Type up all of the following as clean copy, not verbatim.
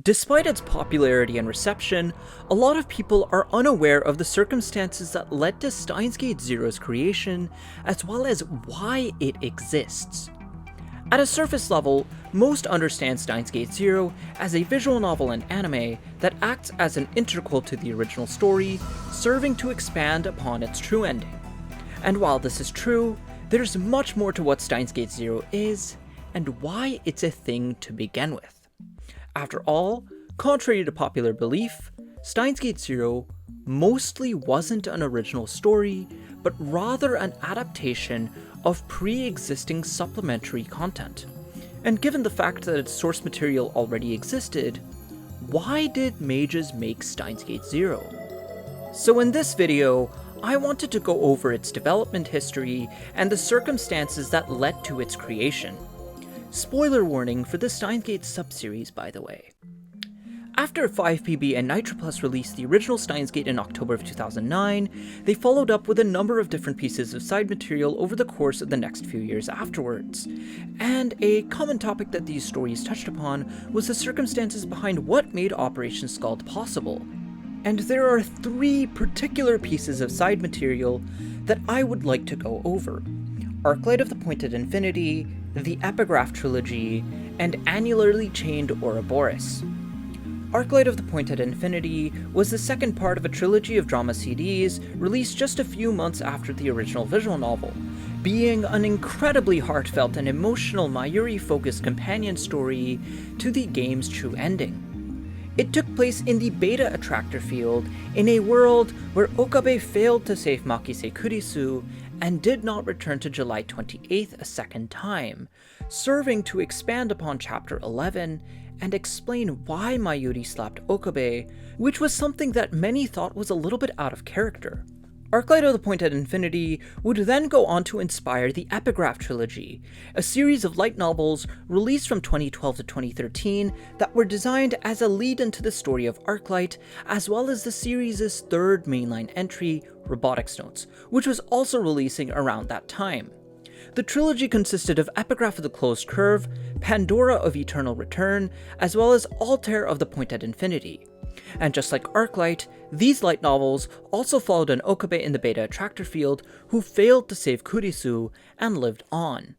Despite its popularity and reception, a lot of people are unaware of the circumstances that led to Steins Gate Zero's creation, as well as why it exists. At a surface level, most understand Steins Gate Zero as a visual novel and anime that acts as an interquel to the original story, serving to expand upon its true ending. And while this is true, there's much more to what Steins Gate Zero is, and why it's a thing to begin with. After all, contrary to popular belief, Steins Gate Zero mostly wasn't an original story, but rather an adaptation of pre-existing supplementary content. And given the fact that its source material already existed, why did mages make Steins Gate Zero? So in this video, I wanted to go over its development history and the circumstances that led to its creation. Spoiler warning for the Steins Gate subseries, by the way. After 5PB and Nitroplus released the original Steins Gate in October of 2009, they followed up with a number of different pieces of side material over the course of the next few years afterwards. And a common topic that these stories touched upon was the circumstances behind what made Operation Skuld possible. And there are three particular pieces of side material that I would like to go over: Arclight of the Pointed Infinity, the Epigraph Trilogy, and Annularly Chained Ouroboros. Arclight of the Pointed Infinity was the second part of a trilogy of drama CDs released just a few months after the original visual novel, being an incredibly heartfelt and emotional Mayuri-focused companion story to the game's true ending. It took place in the Beta Attractor field, in a world where Okabe failed to save Makise Kurisu and did not return to July 28th a second time, serving to expand upon Chapter 11 and explain why Mayuri slapped Okabe, which was something that many thought was a little bit out of character. Arclight of the Pointed Infinity would then go on to inspire the Epigraph Trilogy, a series of light novels released from 2012 to 2013 that were designed as a lead-in to the story of Arclight, as well as the series' third mainline entry, Robotics Notes, which was also releasing around that time. The trilogy consisted of Epigraph of the Closed Curve, Pandora of Eternal Return, as well as Altair of the Pointed Infinity. And just like Arclight, these light novels also followed an Okabe in the Beta Attractor field who failed to save Kurisu and lived on.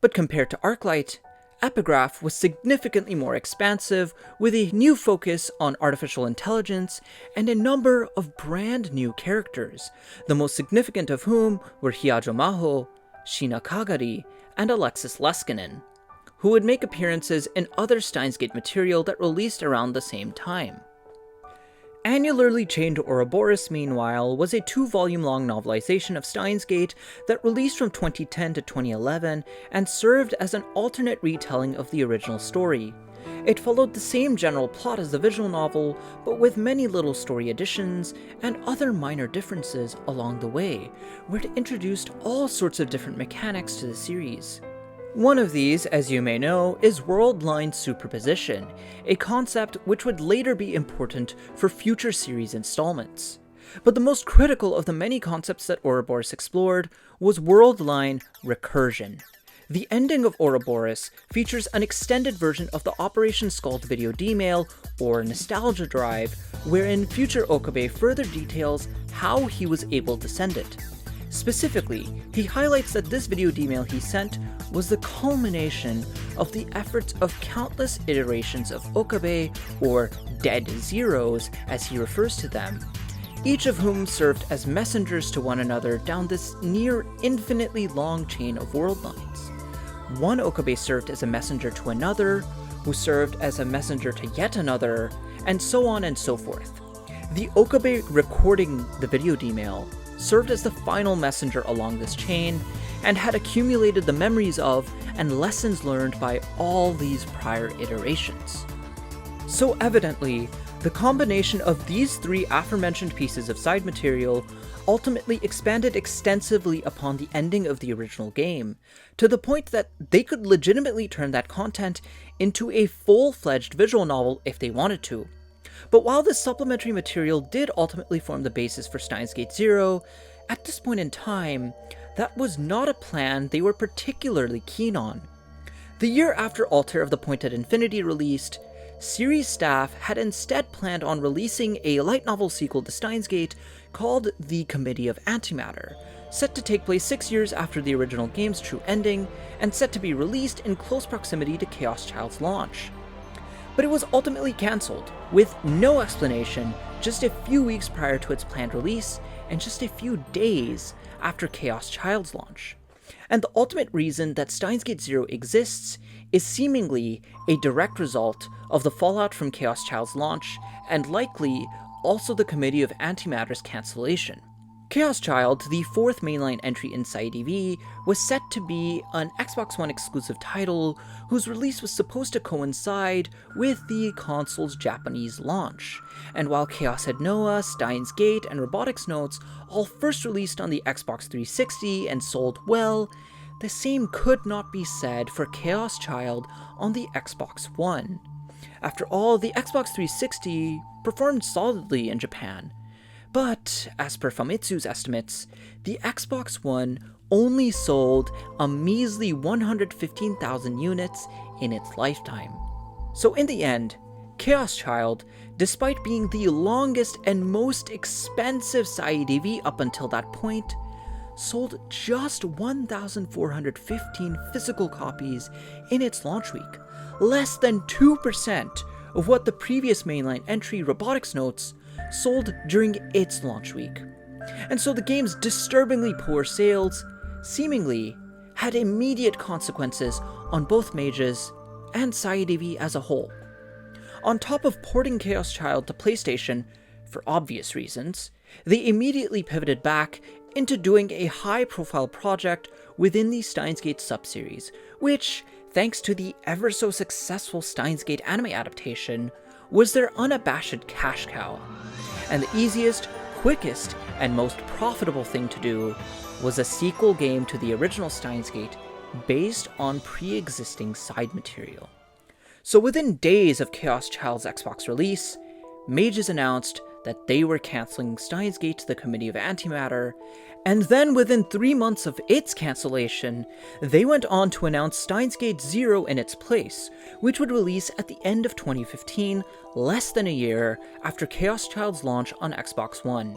But compared to Arclight, Epigraph was significantly more expansive, with a new focus on artificial intelligence and a number of brand new characters, the most significant of whom were Hyajo Maho, Shina Kagari, and Alexis Leskinen, who would make appearances in other Steins Gate material that released around the same time. Annularly Chained Ouroboros, meanwhile, was a 2-volume-long novelization of Steins Gate that released from 2010 to 2011 and served as an alternate retelling of the original story. It followed the same general plot as the visual novel, but with many little story additions and other minor differences along the way, where it introduced all sorts of different mechanics to the series. One of these, as you may know, is world line superposition, a concept which would later be important for future series installments. But the most critical of the many concepts that Ouroboros explored was world line recursion. The ending of Ouroboros features an extended version of the Operation Skuld video D-mail, or Nostalgia Drive, wherein future Okabe further details how he was able to send it. Specifically, he highlights that this video D-mail he sent was the culmination of the efforts of countless iterations of Okabe, or Dead Zeros as he refers to them, each of whom served as messengers to one another down this near infinitely long chain of world lines. One Okabe served as a messenger to another, who served as a messenger to yet another, and so on and so forth. The Okabe recording the video D-mail served as the final messenger along this chain, and had accumulated the memories of and lessons learned by all these prior iterations. So evidently, the combination of these three aforementioned pieces of side material ultimately expanded extensively upon the ending of the original game, to the point that they could legitimately turn that content into a full-fledged visual novel if they wanted to. But while this supplementary material did ultimately form the basis for Steins Gate Zero, at this point in time, that was not a plan they were particularly keen on. The year after Altair of the Pointed Infinity released, series staff had instead planned on releasing a light novel sequel to Steins Gate called The Committee of Antimatter, set to take place 6 years after the original game's true ending, and set to be released in close proximity to Chaos Child's launch. But it was ultimately cancelled, with no explanation, just a few weeks prior to its planned release, and just a few days after Chaos Child's launch. And the ultimate reason that Steins Gate Zero exists is seemingly a direct result of the fallout from Chaos Child's launch, and likely also the Committee of Antimatter's cancellation. Chaos Child, the fourth mainline entry in SciDV, was set to be an Xbox One exclusive title whose release was supposed to coincide with the console's Japanese launch. And while Chaos Head Noah, Steins Gate, and Robotics Notes all first released on the Xbox 360 and sold well, the same could not be said for Chaos Child on the Xbox One. After all, the Xbox 360 performed solidly in Japan, but as per Famitsu's estimates, the Xbox One only sold a measly 115,000 units in its lifetime. So in the end, Chaos Child, despite being the longest and most expensive SciDV up until that point, sold just 1,415 physical copies in its launch week, less than 2% of what the previous mainline entry, Robotics Notes, sold during its launch week. And so the game's disturbingly poor sales seemingly had immediate consequences on both Mages and SciDV as a whole. On top of porting Chaos Child to PlayStation, for obvious reasons, they immediately pivoted back into doing a high-profile project within the Steins Gate subseries, which, thanks to the ever-so-successful Steins Gate anime adaptation, was their unabashed cash cow. And the easiest, quickest, and most profitable thing to do was a sequel game to the original Steins Gate based on pre-existing side material. So within days of Chaos Child's Xbox release, Mages announced that they were cancelling Steins Gate to the Committee of Antimatter, and then within 3 months of its cancellation, they went on to announce Steins Gate Zero in its place, which would release at the end of 2015, less than a year after Chaos Child's launch on Xbox One.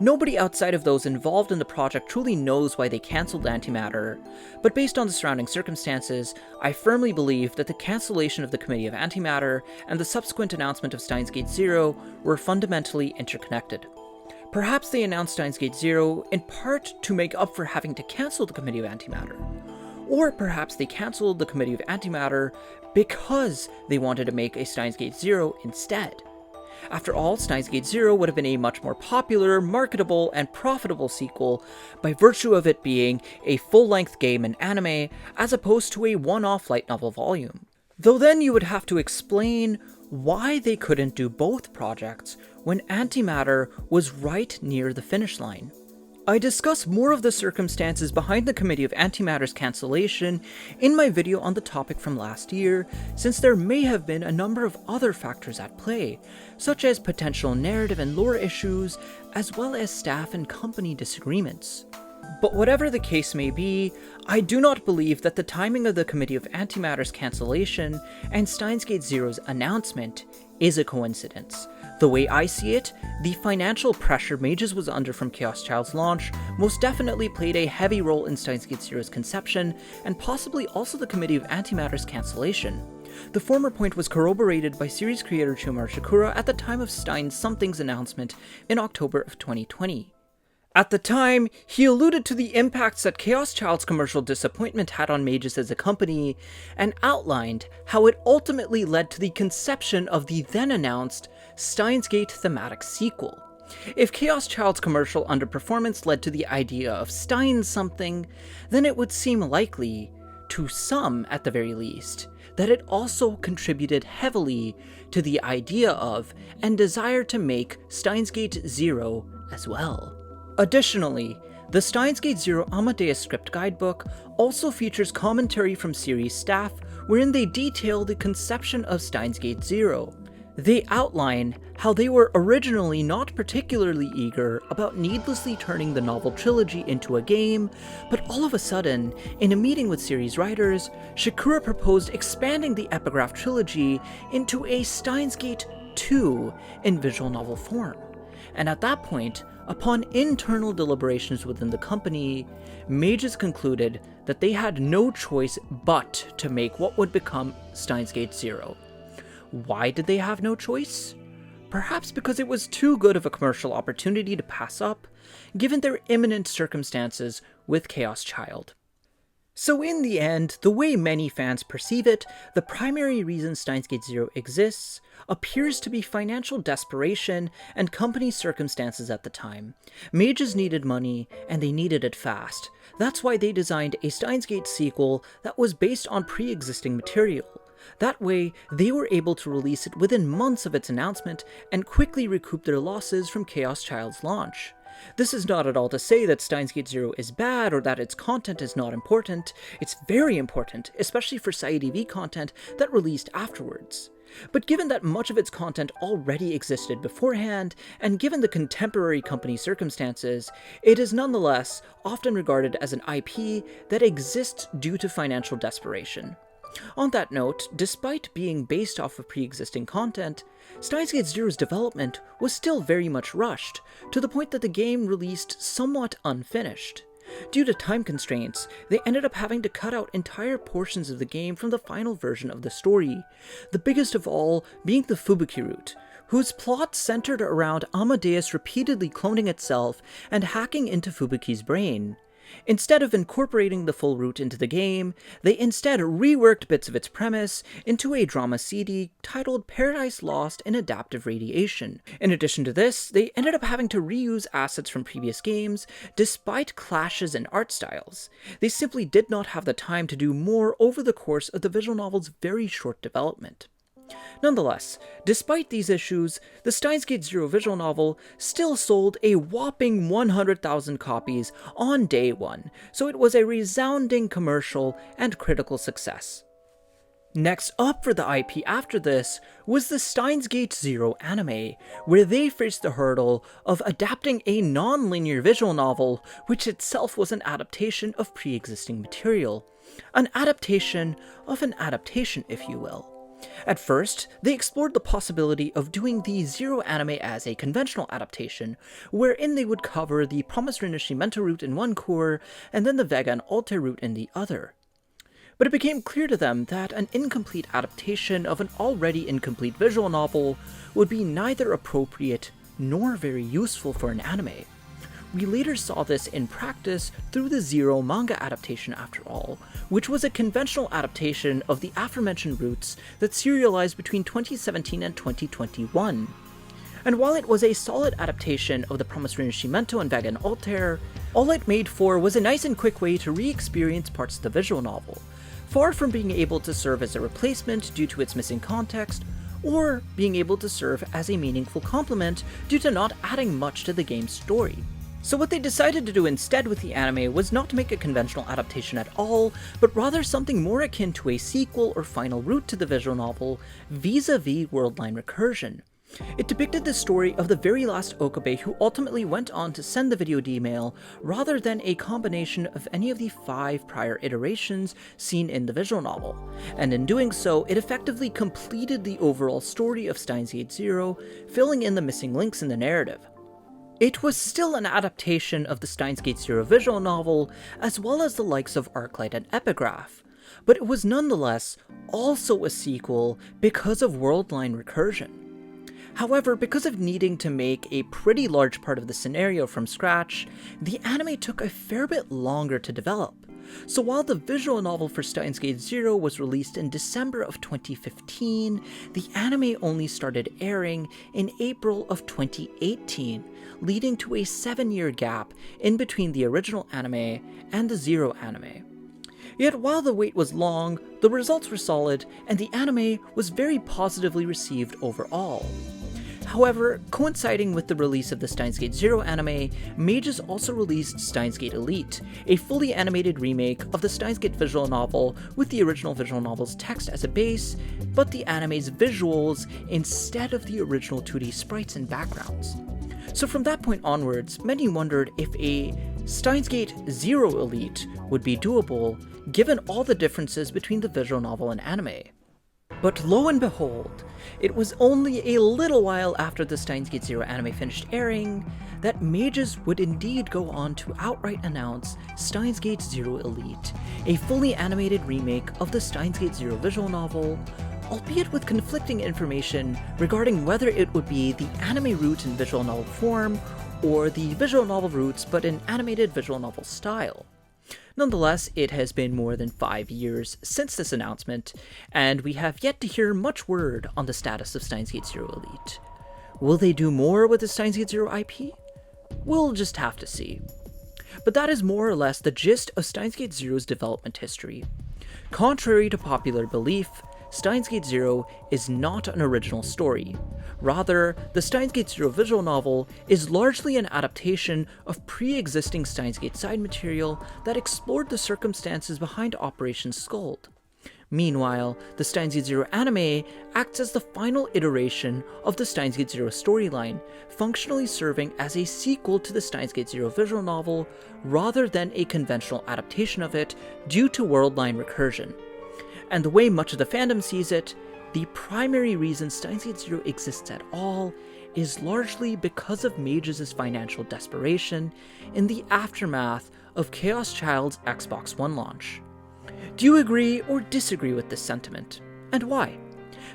Nobody outside of those involved in the project truly knows why they cancelled Antimatter, but based on the surrounding circumstances, I firmly believe that the cancellation of the Committee of Antimatter and the subsequent announcement of Steins Gate Zero were fundamentally interconnected. Perhaps they announced Steins Gate Zero in part to make up for having to cancel the Committee of Antimatter, or perhaps they cancelled the Committee of Antimatter because they wanted to make a Steins Gate Zero instead. After all, Steins Gate Zero would have been a much more popular, marketable, and profitable sequel by virtue of it being a full-length game and anime, as opposed to a one-off light novel volume. Though then you would have to explain why they couldn't do both projects when Antimatter was right near the finish line. I discuss more of the circumstances behind the Committee of Antimatter's cancellation in my video on the topic from last year, since there may have been a number of other factors at play, such as potential narrative and lore issues, as well as staff and company disagreements. But whatever the case may be, I do not believe that the timing of the Committee of Antimatter's cancellation and Steins Gate Zero's announcement is a coincidence. The way I see it, the financial pressure Mages was under from Chaos Child's launch most definitely played a heavy role in Steins Gate Zero's conception, and possibly also the Committee of Antimatter's cancellation. The former point was corroborated by series creator Chumar Shakura at the time of Steins Something's announcement in October of 2020. At the time, he alluded to the impacts that Chaos Child's commercial disappointment had on Mages as a company, and outlined how it ultimately led to the conception of the then-announced Steins Gate thematic sequel. If Chaos Child's commercial underperformance led to the idea of Steins Something, then it would seem likely, to some at the very least, that it also contributed heavily to the idea of and desire to make Steins Gate Zero as well. Additionally, the Steins Gate Zero Amadeus script guidebook also features commentary from series staff wherein they detail the conception of Steins Gate Zero. They outline how they were originally not particularly eager about needlessly turning the novel trilogy into a game, but all of a sudden, in a meeting with series writers, Shakura proposed expanding the Epigraph trilogy into a Steins Gate 2 in visual novel form. And at that point, upon internal deliberations within the company, Mages concluded that they had no choice but to make what would become Steins Gate 0. Why did they have no choice? Perhaps because it was too good of a commercial opportunity to pass up, given their imminent circumstances with Chaos Child. So in the end, the way many fans perceive it, the primary reason Steins Gate 0 exists appears to be financial desperation and company circumstances at the time. Mages needed money, and they needed it fast. That's why they designed a Steins Gate sequel that was based on pre-existing material. That way, they were able to release it within months of its announcement and quickly recoup their losses from Chaos Child's launch. This is not at all to say that Steins Gate 0 is bad or that its content is not important. It's very important, especially for SciEDV content that released afterwards. But given that much of its content already existed beforehand, and given the contemporary company circumstances, it is nonetheless often regarded as an IP that exists due to financial desperation. On that note, despite being based off of pre-existing content, Steins Gate 0's development was still very much rushed, to the point that the game released somewhat unfinished. Due to time constraints, they ended up having to cut out entire portions of the game from the final version of the story, the biggest of all being the Fubuki route, whose plot centered around Amadeus repeatedly cloning itself and hacking into Fubuki's brain. Instead of incorporating the full route into the game, they instead reworked bits of its premise into a drama CD titled Paradise Lost in Adaptive Radiation. In addition to this, they ended up having to reuse assets from previous games, despite clashes in art styles. They simply did not have the time to do more over the course of the visual novel's very short development. Nonetheless, despite these issues, the Steins Gate 0 visual novel still sold a whopping 100,000 copies on day one, so it was a resounding commercial and critical success. Next up for the IP after this was the Steins Gate 0 anime, where they faced the hurdle of adapting a non-linear visual novel, which itself was an adaptation of pre-existing material. An adaptation of an adaptation, if you will. At first, they explored the possibility of doing the Zero anime as a conventional adaptation, wherein they would cover the Promised Renashimento route in one core, and then the Vega and Altair route in the other. But it became clear to them that an incomplete adaptation of an already incomplete visual novel would be neither appropriate nor very useful for an anime. We later saw this in practice through the Zero manga adaptation after all, which was a conventional adaptation of the aforementioned routes that serialized between 2017 and 2021. And while it was a solid adaptation of the Promised Renashimento and Vega and Altair, all it made for was a nice and quick way to re-experience parts of the visual novel, far from being able to serve as a replacement due to its missing context, or being able to serve as a meaningful complement due to not adding much to the game's story. So what they decided to do instead with the anime was not to make a conventional adaptation at all, but rather something more akin to a sequel or final route to the visual novel, vis-a-vis Worldline Recursion. It depicted the story of the very last Okabe who ultimately went on to send the video D-mail, rather than a combination of any of the 5 prior iterations seen in the visual novel, and in doing so, it effectively completed the overall story of Steins Gate 0, filling in the missing links in the narrative. It was still an adaptation of the Steins Gate 0 visual novel, as well as the likes of Arclight and Epigraph, but it was nonetheless also a sequel because of Worldline Recursion. However, because of needing to make a pretty large part of the scenario from scratch, the anime took a fair bit longer to develop. So while the visual novel for Steins Gate 0 was released in December of 2015, the anime only started airing in April of 2018, leading to a 7-year gap in between the original anime and the Zero anime. Yet while the wait was long, the results were solid, and the anime was very positively received overall. However, coinciding with the release of the Steins Gate Zero anime, Mages also released Steins Gate Elite, a fully animated remake of the Steins Gate visual novel with the original visual novel's text as a base, but the anime's visuals instead of the original 2D sprites and backgrounds. So from that point onwards, many wondered if a Steins Gate Zero Elite would be doable, given all the differences between the visual novel and anime. But lo and behold, it was only a little while after the Steins Gate Zero anime finished airing that Mages would indeed go on to outright announce Steins Gate Zero Elite, a fully animated remake of the Steins Gate Zero visual novel, albeit with conflicting information regarding whether it would be the anime route in visual novel form or the visual novel routes but in animated visual novel style. Nonetheless, it has been more than 5 years since this announcement, and we have yet to hear much word on the status of Steins Gate Zero Elite. Will they do more with the Steins Gate Zero IP? We'll just have to see. But that is more or less the gist of Steins Gate Zero's development history. Contrary to popular belief, Steins Gate Zero is not an original story. Rather, the Steins Gate Zero visual novel is largely an adaptation of pre-existing Steins Gate side material that explored the circumstances behind Operation Skuld. Meanwhile, the Steins Gate Zero anime acts as the final iteration of the Steins Gate Zero storyline, functionally serving as a sequel to the Steins Gate Zero visual novel rather than a conventional adaptation of it due to worldline recursion. And the way much of the fandom sees it, the primary reason Steins Gate Zero exists at all is largely because of Mages' financial desperation in the aftermath of Chaos Child's Xbox One launch. Do you agree or disagree with this sentiment? And why?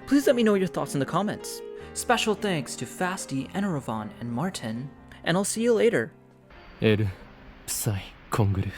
Please let me know your thoughts in the comments. Special thanks to Fasty, Enerovan, and Martin, and I'll see you later. エル、プサイ、コングル